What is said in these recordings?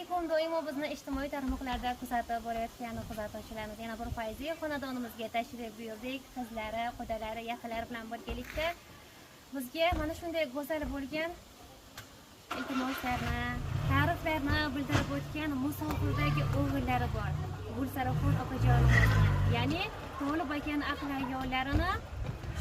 alaykum. Doimo bizni ijtimoiy tarmoqlarda kuzatib borayotgan kuzatuvchilarimiz yana bir fayziy xonadonimizga tashrif buyurdik. Qizlari, qudalari, yaqinlari bilan birgalikda bizga mana shunday go'zal bo'lgan iltimoslarni, ta'riflarni bildirib o'tgan musofirdagi o'g'illari bor. Gulsaraxon opajonimizni, ya'ni Tolib akani aqli ayollarini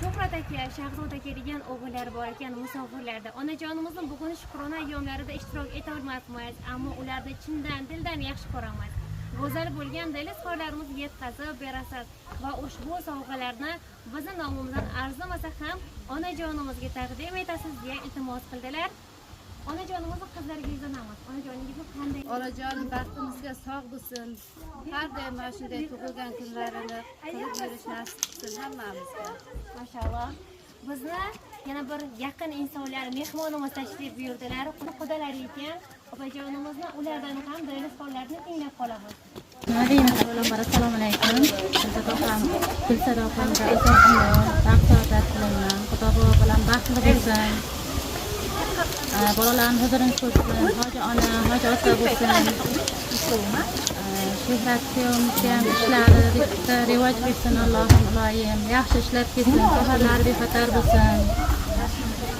Shuhrat aka, Shahzod aka degan o'g'illari bor ekan musofirlarda. Onajonimizning bugun shukrona ayyomlarida ishtirok eta olmasmiz, ammo ularni chindan dildan yaxshi ko'ramiz. Go'zal bo'lgan dilizxorlarimizga yetkazib berasiz va ushbu sovg'alarni bizning nomimizdan arzimasa ham onajonimizga taqdim etasiz deya iltimos qildilar. Onajonimizni qizlariga yuzlanamiz. Onajoningizni qanday? Onajonim baxtimizga sog' bo'lsin. Har doim mana shunday tug'ilgan kunlarini qilib yurish nasib qilsin hammamizga. Mashalloh. Bizni yana bir yaqin insonlar, mehmonimiz tashrif buyurdilar. Qudalari ekan. Opajonimizni ulardan ham dilizxorlarni tinglab qolamiz. Assalomu alaykum. Gulsara opamga uzoq umr, baxt-saodat tilayman. Xudo bilan baxtli bo'lsin. Bolalarni huzurini ko'rsin, hoji ona, hoji ota bo'lsin. Shuhrat kuyovimizga ishlari rivoj bersin, Allohim iloyim. Yaxshi ishlab ketsin, faxrlari bexatar bo'lsin.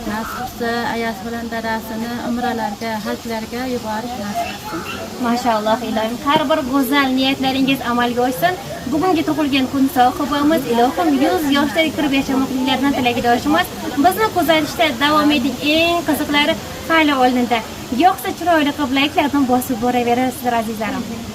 Nasib qilsa, ayas bilan dadasini umralarga, hajlarga yuborish nasib qilsin. Mashalloh ilohim, har bir go'zal niyatlaringiz amalga oshsin. Bugungi tug'ilgan kun sohibamiz ilohim 100 yoshda kirib yashamoqliklarini tilakdoshimiz. Bizni kuzatishda davom eting. Eng qiziqlari hali oldinda. Yo'qsa chiroyli qilib layklardan bosib boraverasizlar azizlarim.